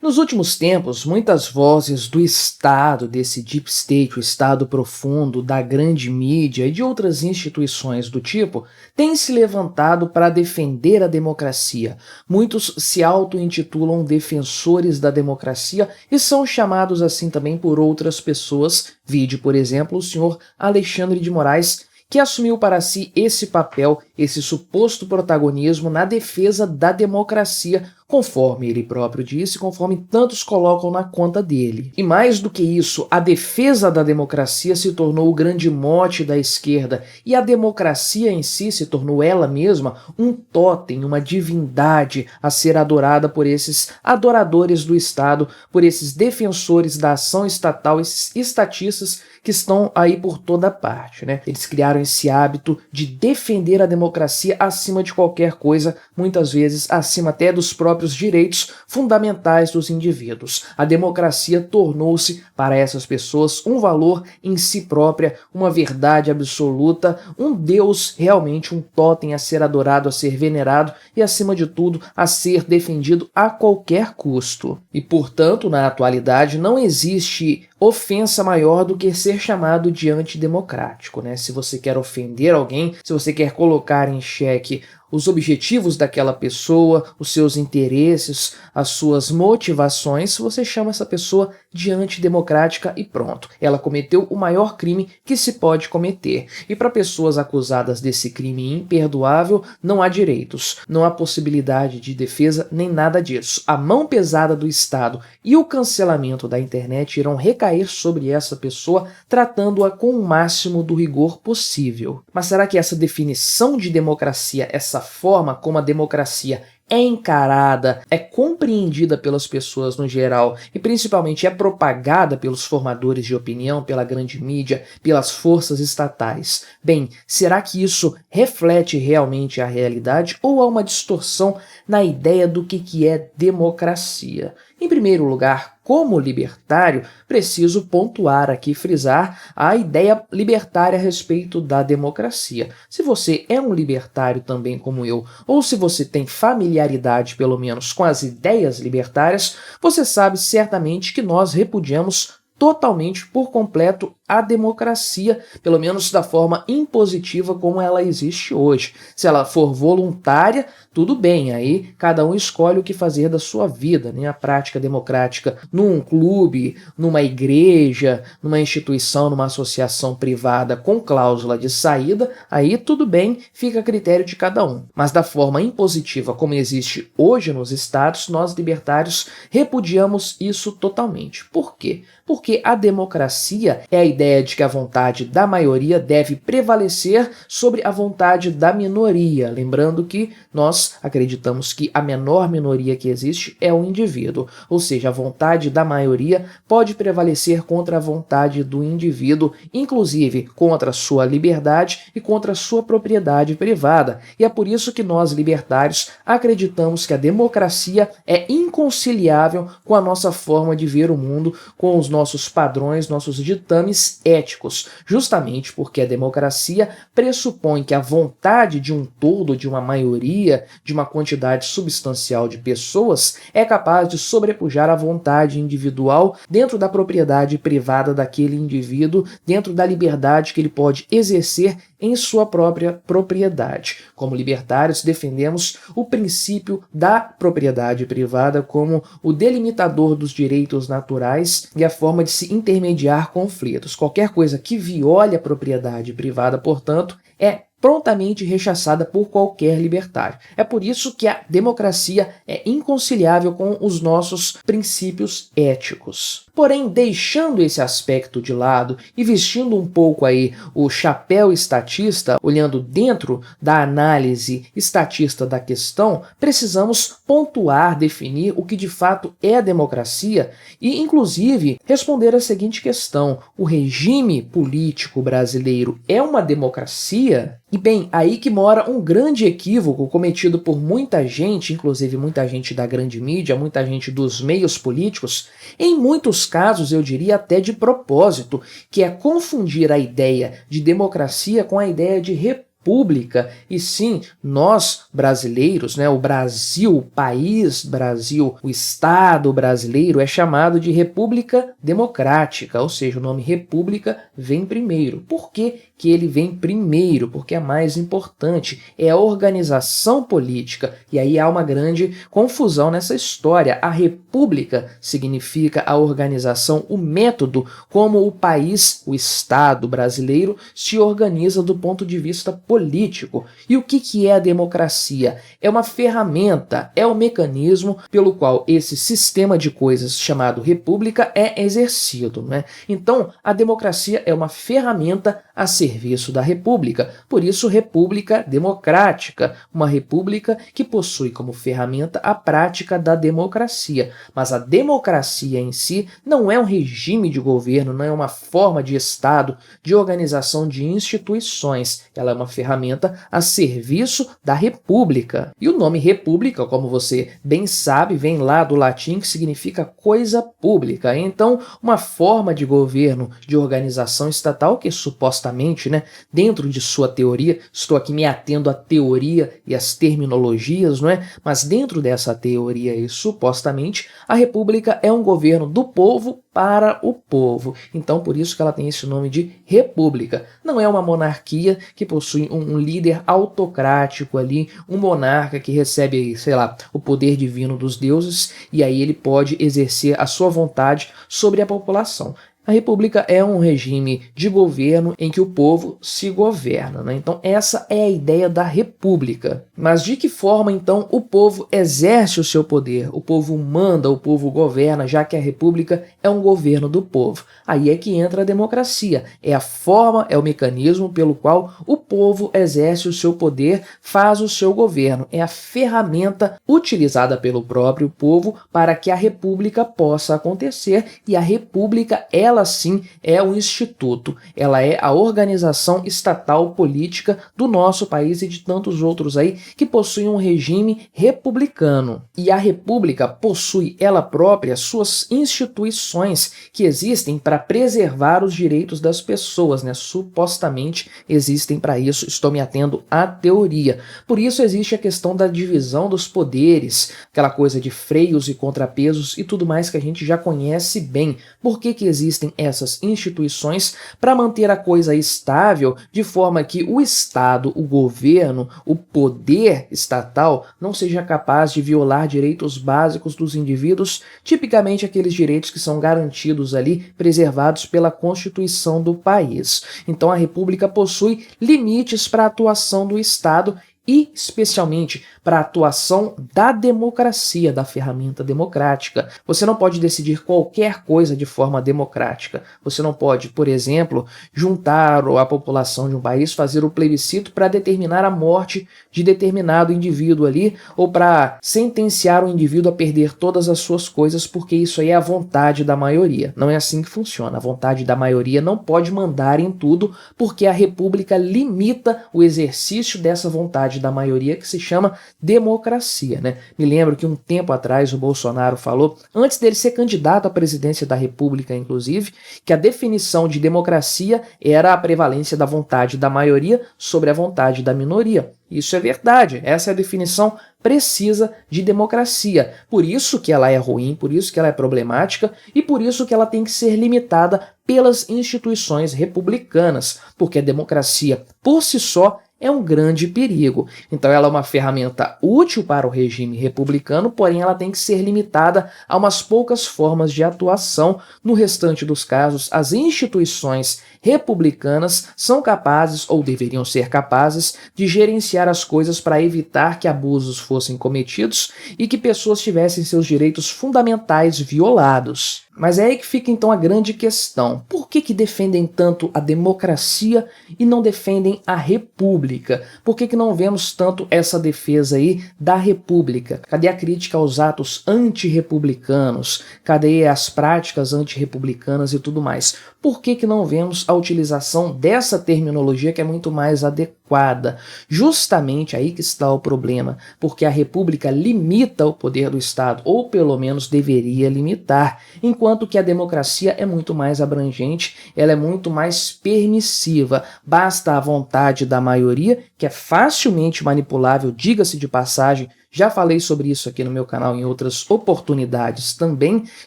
Nos últimos tempos, muitas vozes do Estado, desse deep state, o Estado profundo, da grande mídia e de outras instituições do tipo, têm se levantado para defender a democracia. Muitos se auto-intitulam defensores da democracia e são chamados assim também por outras pessoas, vide, por exemplo, o senhor Alexandre de Moraes, que assumiu para si esse papel, esse suposto protagonismo na defesa da democracia, conforme ele próprio disse, conforme tantos colocam na conta dele. E mais do que isso, a defesa da democracia se tornou o grande mote da esquerda, e a democracia em si se tornou ela mesma um totem, uma divindade a ser adorada por esses adoradores do Estado, por esses defensores da ação estatal, esses estatistas que estão aí por toda parte, né? Eles criaram esse hábito de defender a democracia acima de qualquer coisa, muitas vezes acima até dos próprios direitos fundamentais dos indivíduos. A democracia tornou-se, para essas pessoas, um valor em si própria, uma verdade absoluta, um Deus realmente, um totem a ser adorado, a ser venerado e, acima de tudo, a ser defendido a qualquer custo. E, portanto, na atualidade, não existe ofensa maior do que ser chamado de antidemocrático, né? Se você quer ofender alguém, se você quer colocar em xeque os objetivos daquela pessoa, os seus interesses, as suas motivações, você chama essa pessoa de antidemocrática e pronto. Ela cometeu o maior crime que se pode cometer. E para pessoas acusadas desse crime imperdoável, não há direitos, não há possibilidade de defesa, nem nada disso. A mão pesada do Estado e o cancelamento da internet irão recair sobre essa pessoa, tratando-a com o máximo do rigor possível. Mas será que essa definição de democracia, essa forma como a democracia é encarada, é compreendida pelas pessoas no geral e principalmente é propagada pelos formadores de opinião, pela grande mídia, pelas forças estatais? Bem, será que isso reflete realmente a realidade ou há uma distorção na ideia do que é democracia? Em primeiro lugar, como libertário, preciso pontuar aqui, frisar a ideia libertária a respeito da democracia. Se você é um libertário também como eu, ou se você tem familiaridade pelo menos com as ideias libertárias, você sabe certamente que nós repudiamos totalmente, por completo, a democracia, pelo menos da forma impositiva como ela existe hoje. Se ela for voluntária, tudo bem, aí cada um escolhe o que fazer da sua vida, né? A prática democrática num clube, numa igreja, numa instituição, numa associação privada com cláusula de saída, aí tudo bem, fica a critério de cada um. Mas da forma impositiva como existe hoje nos estados, nós libertários repudiamos isso totalmente. Por quê? Porque a democracia é a ideia de que a vontade da maioria deve prevalecer sobre a vontade da minoria. Lembrando que nós acreditamos que a menor minoria que existe é o indivíduo, ou seja, a vontade da maioria pode prevalecer contra a vontade do indivíduo, inclusive contra a sua liberdade e contra a sua propriedade privada. E é por isso que nós, libertários, acreditamos que a democracia é inconciliável com a nossa forma de ver o mundo, com os nossos padrões, nossos ditames éticos, justamente porque a democracia pressupõe que a vontade de um todo, de uma maioria, de uma quantidade substancial de pessoas, é capaz de sobrepujar a vontade individual dentro da propriedade privada daquele indivíduo, dentro da liberdade que ele pode exercer em sua própria propriedade. Como libertários, defendemos o princípio da propriedade privada como o delimitador dos direitos naturais e a forma de se intermediar conflitos. Qualquer coisa que viole a propriedade privada, portanto, é prontamente rechaçada por qualquer libertário. É por isso que a democracia é inconciliável com os nossos princípios éticos. Porém, deixando esse aspecto de lado e vestindo um pouco aí o chapéu estatista, olhando dentro da análise estatista da questão, precisamos pontuar, definir o que de fato é a democracia e, inclusive, responder a seguinte questão: o regime político brasileiro é uma democracia? E bem, aí que mora um grande equívoco cometido por muita gente, inclusive muita gente da grande mídia, muita gente dos meios políticos, em muitos casos eu diria até de propósito, que é confundir a ideia de democracia com a ideia de república república, e sim nós brasileiros, né, o Brasil, o país Brasil, o Estado brasileiro é chamado de República Democrática, ou seja, o nome república vem primeiro. Por que que ele vem primeiro? Porque é mais importante, é a organização política, e aí há uma grande confusão nessa história. A república significa a organização, o método como o país, o Estado brasileiro, se organiza do ponto de vista político. E o que é a democracia? É uma ferramenta, é o mecanismo pelo qual esse sistema de coisas chamado república é exercido, né? Então, a democracia é uma ferramenta a serviço da república, por isso república democrática, uma república que possui como ferramenta a prática da democracia. Mas a democracia em si não é um regime de governo, não é uma forma de Estado, de organização de instituições. Ela é uma ferramenta a serviço da república. E o nome república, como você bem sabe, vem lá do latim, que significa coisa pública. Então, uma forma de governo, de organização estatal que supostamente, né, dentro de sua teoria, estou aqui me atendo à teoria e às terminologias, não é? Mas dentro dessa teoria e supostamente, a república é um governo do povo para o povo. Então, por isso que ela tem esse nome de república. Não é uma monarquia que possui um líder autocrático ali, um monarca que recebe, sei lá, o poder divino dos deuses e aí ele pode exercer a sua vontade sobre a população. A república é um regime de governo em que o povo se governa, né? Então essa é a ideia da república. Mas de que forma então o povo exerce o seu poder? O povo manda, o povo governa, já que a república é um governo do povo. Aí é que entra a democracia. É a forma, é o mecanismo pelo qual o povo exerce o seu poder, faz o seu governo. É a ferramenta utilizada pelo próprio povo para que a república possa acontecer, e a república, ela sim é o instituto, ela é a organização estatal política do nosso país e de tantos outros aí que possuem um regime republicano. E a república possui ela própria suas instituições que existem para preservar os direitos das pessoas, né? Supostamente existem para isso, estou me atendo à teoria. Por isso existe a questão da divisão dos poderes, aquela coisa de freios e contrapesos e tudo mais que a gente já conhece bem. Por que que existem essas instituições? Para manter a coisa estável, de forma que o Estado, o governo, o poder estatal não seja capaz de violar direitos básicos dos indivíduos, tipicamente aqueles direitos que são garantidos ali, preservados pela Constituição do país. Então a República possui limites para a atuação do Estado e especialmente para a atuação da democracia, da ferramenta democrática. Você não pode decidir qualquer coisa de forma democrática. Você não pode, por exemplo, juntar a população de um país, fazer o plebiscito para determinar a morte de determinado indivíduo ali, ou para sentenciar o indivíduo a perder todas as suas coisas, porque isso aí é a vontade da maioria. Não é assim que funciona. A vontade da maioria não pode mandar em tudo, porque a República limita o exercício dessa vontade da maioria, que se chama democracia, né? Me lembro que um tempo atrás o Bolsonaro falou, antes dele ser candidato à presidência da República, inclusive, que a definição de democracia era a prevalência da vontade da maioria sobre a vontade da minoria. Isso é verdade, essa é a definição precisa de democracia. Por isso que ela é ruim, por isso que ela é problemática e por isso que ela tem que ser limitada pelas instituições republicanas, porque a democracia por si só é um grande perigo. Então ela é uma ferramenta útil para o regime republicano, porém ela tem que ser limitada a umas poucas formas de atuação. No restante dos casos, as instituições republicanas são capazes, ou deveriam ser capazes, de gerenciar as coisas para evitar que abusos fossem cometidos e que pessoas tivessem seus direitos fundamentais violados. Mas é aí que fica então a grande questão. Por que defendem tanto a democracia e não defendem a república? Por que não vemos tanto essa defesa aí da república? Cadê a crítica aos atos antirrepublicanos? Cadê as práticas antirrepublicanas e tudo mais? Por que não vemos a utilização dessa terminologia que é muito mais adequada? adequada. Justamente aí que está o problema, porque a república limita o poder do Estado, ou pelo menos deveria limitar, enquanto que a democracia é muito mais abrangente, ela é muito mais permissiva. Basta a vontade da maioria, que é facilmente manipulável, diga-se de passagem. Já falei sobre isso aqui no meu canal em outras oportunidades também,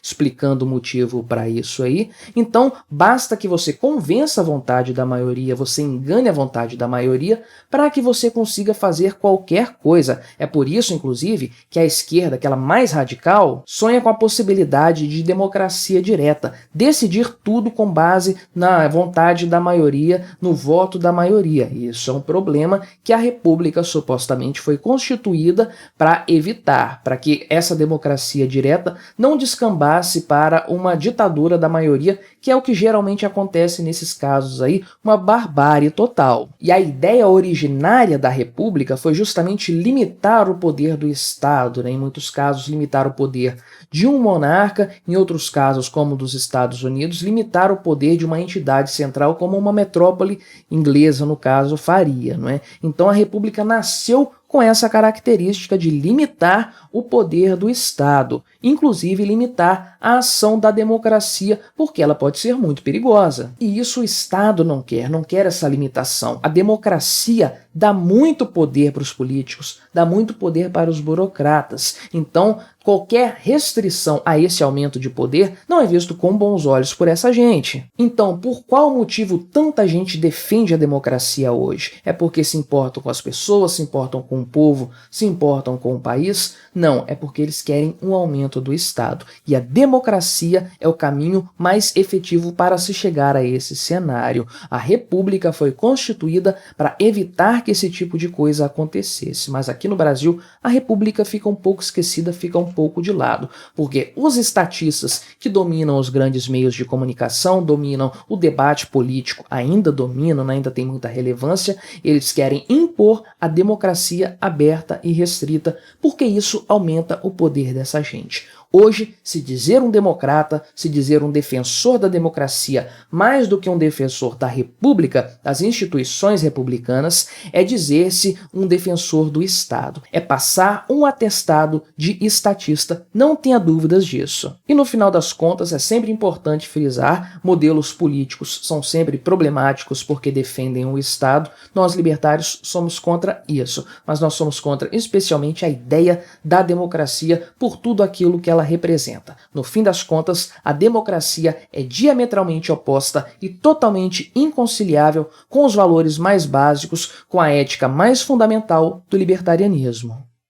explicando o motivo para isso aí. Então, basta que você convença a vontade da maioria, você engane a vontade da maioria, para que você consiga fazer qualquer coisa. É por isso, inclusive, que a esquerda, aquela mais radical, sonha com a possibilidade de democracia direta, decidir tudo com base na vontade da maioria, no voto da maioria. Isso é um problema que a República supostamente foi constituída para evitar, para que essa democracia direta não descambasse para uma ditadura da maioria, que é o que geralmente acontece nesses casos aí, uma barbárie total. E a ideia originária da República foi justamente limitar o poder do Estado, né? Em muitos casos limitar o poder de um monarca, em outros casos, como dos Estados Unidos, limitar o poder de uma entidade central, como uma metrópole inglesa, no caso, faria, não é? Então a República nasceu com essa característica de limitar o poder do Estado, inclusive limitar a ação da democracia, porque ela pode ser muito perigosa. E isso o Estado não quer essa limitação. A democracia dá muito poder para os políticos, dá muito poder para os burocratas. Então, qualquer restrição a esse aumento de poder não é visto com bons olhos por essa gente. Então, por qual motivo tanta gente defende a democracia hoje? É porque se importam com as pessoas, se importam com o povo, se importam com o país? Não, é porque eles querem um aumento do Estado. E a democracia é o caminho mais efetivo para se chegar a esse cenário. A República foi constituída para evitar que esse tipo de coisa acontecesse. Mas aqui no Brasil, a República fica um pouco esquecida, fica um pouco de lado, porque os estatistas que dominam os grandes meios de comunicação, dominam o debate político, ainda dominam, né, ainda tem muita relevância, eles querem impor a democracia aberta e restrita, porque isso aumenta o poder dessa gente. Hoje, se dizer um democrata, se dizer um defensor da democracia, mais do que um defensor da república, das instituições republicanas, é dizer-se um defensor do Estado. É passar um atestado de estatista, não tenha dúvidas disso. E no final das contas, é sempre importante frisar, modelos políticos são sempre problemáticos porque defendem o Estado. Nós libertários somos contra isso, mas nós somos contra especialmente a ideia da democracia por tudo aquilo que ela representa. No fim das contas, a democracia é diametralmente oposta e totalmente inconciliável com os valores mais básicos, com a ética mais fundamental do libertarianismo.